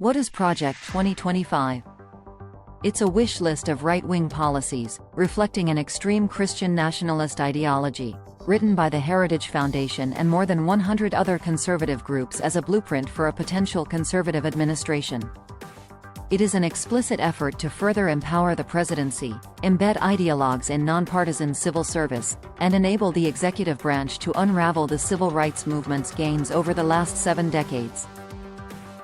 What is Project 2025? It's a wish list of right-wing policies, reflecting an extreme Christian nationalist ideology, written by the Heritage Foundation and more than 100 other conservative groups as a blueprint for a potential conservative administration. It is an explicit effort to further empower the presidency, embed ideologues in nonpartisan civil service, and enable the executive branch to unravel the civil rights movement's gains over the last 7 decades.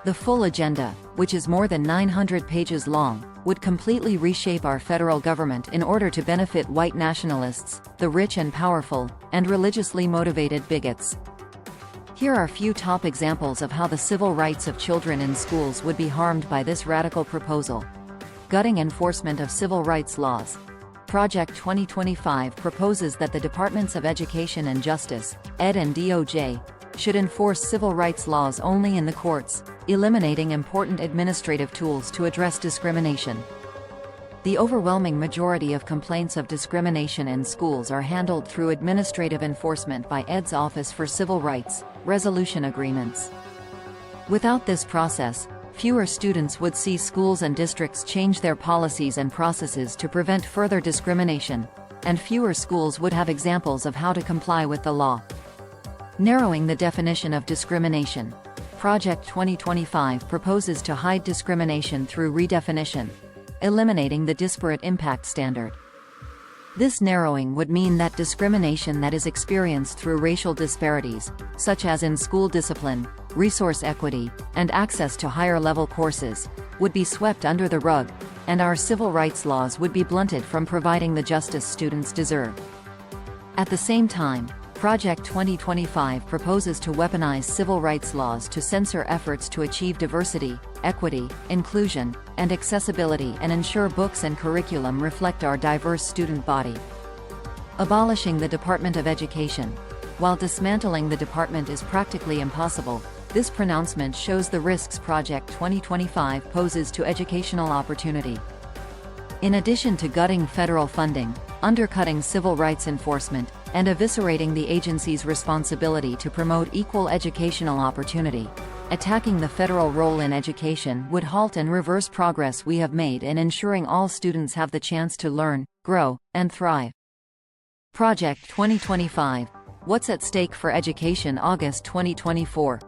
The full agenda, which is more than 900 pages long, would completely reshape our federal government in order to benefit white nationalists, the rich and powerful, and religiously motivated bigots. Here are a few top examples of how the civil rights of children in schools would be harmed by this radical proposal. Gutting enforcement of civil rights laws. Project 2025 proposes that the Departments of Education and Justice, Ed and DOJ, should enforce civil rights laws only in the courts, eliminating important administrative tools to address discrimination. The overwhelming majority of complaints of discrimination in schools are handled through administrative enforcement by Ed's Office for Civil Rights, resolution agreements. Without this process, fewer students would see schools and districts change their policies and processes to prevent further discrimination, and fewer schools would have examples of how to comply with the law. Narrowing the definition of discrimination. Project 2025 proposes to hide discrimination through redefinition, eliminating the disparate impact standard. This narrowing would mean that discrimination that is experienced through racial disparities, such as in school discipline, resource equity, and access to higher-level courses, would be swept under the rug, and our civil rights laws would be blunted from providing the justice students deserve. At the same time, Project 2025 proposes to weaponize civil rights laws to censor efforts to achieve diversity, equity, inclusion, and accessibility and ensure books and curriculum reflect our diverse student body. Abolishing the Department of Education. While dismantling the department is practically impossible, this pronouncement shows the risks Project 2025 poses to educational opportunity. In addition to gutting federal funding, undercutting civil rights enforcement, and eviscerating the agency's responsibility to promote equal educational opportunity, attacking the federal role in education would halt and reverse progress we have made in ensuring all students have the chance to learn, grow, and thrive. Project 2025. What's at stake for education? August 2024.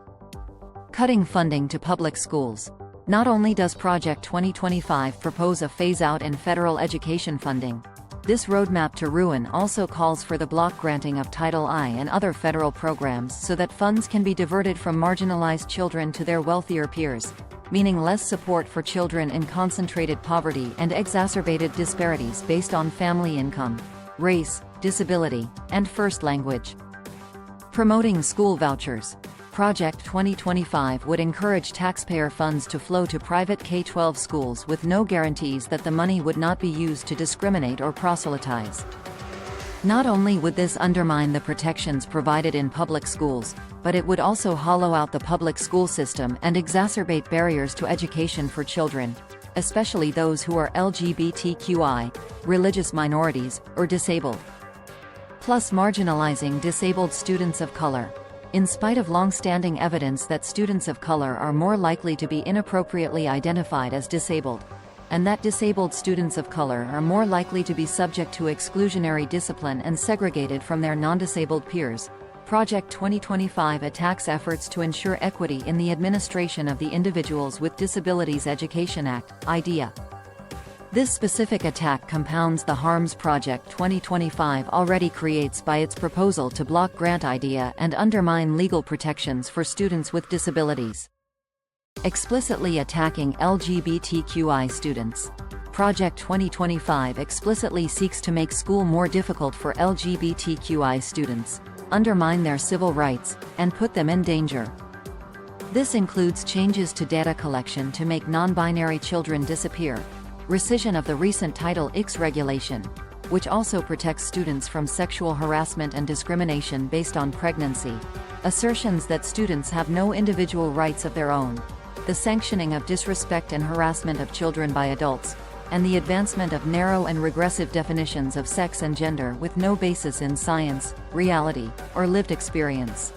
Cutting funding to public schools. Not only does Project 2025 propose a phase-out in federal education funding, this roadmap to ruin also calls for the block granting of Title I and other federal programs so that funds can be diverted from marginalized children to their wealthier peers, meaning less support for children in concentrated poverty and exacerbated disparities based on family income, race, disability, and first language. Promoting school vouchers. Project 2025 would encourage taxpayer funds to flow to private K-12 schools with no guarantees that the money would not be used to discriminate or proselytize. Not only would this undermine the protections provided in public schools, but it would also hollow out the public school system and exacerbate barriers to education for children, especially those who are LGBTQI, religious minorities, or disabled. Plus marginalizing disabled students of color. In spite of long-standing evidence that students of color are more likely to be inappropriately identified as disabled, and that disabled students of color are more likely to be subject to exclusionary discipline and segregated from their non-disabled peers, Project 2025 attacks efforts to ensure equity in the administration of the Individuals with Disabilities Education Act, IDEA. This specific attack compounds the harms Project 2025 already creates by its proposal to block grant IDEA and undermine legal protections for students with disabilities. Explicitly attacking LGBTQI students. Project 2025 explicitly seeks to make school more difficult for LGBTQI students, undermine their civil rights, and put them in danger. This includes changes to data collection to make non-binary children disappear, rescission of the recent Title X regulation, which also protects students from sexual harassment and discrimination based on pregnancy, assertions that students have no individual rights of their own, the sanctioning of disrespect and harassment of children by adults, and the advancement of narrow and regressive definitions of sex and gender with no basis in science, reality, or lived experience.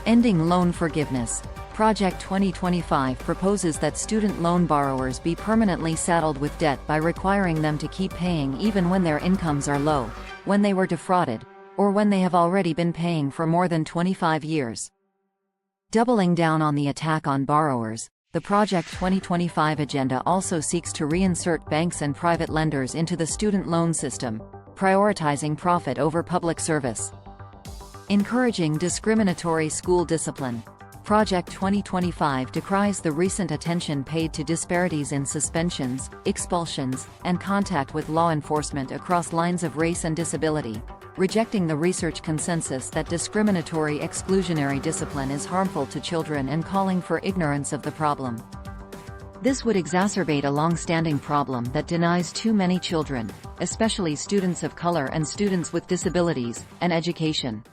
Ending loan forgiveness. Project 2025 proposes that student loan borrowers be permanently saddled with debt by requiring them to keep paying even when their incomes are low, when they were defrauded, or when they have already been paying for more than 25 years. Doubling down on the attack on borrowers, the Project 2025 agenda also seeks to reinsert banks and private lenders into the student loan system, prioritizing profit over public service. Encouraging discriminatory school discipline. Project 2025 decries the recent attention paid to disparities in suspensions, expulsions, and contact with law enforcement across lines of race and disability, rejecting the research consensus that discriminatory exclusionary discipline is harmful to children and calling for ignorance of the problem. This would exacerbate a long-standing problem that denies too many children, especially students of color and students with disabilities, an education.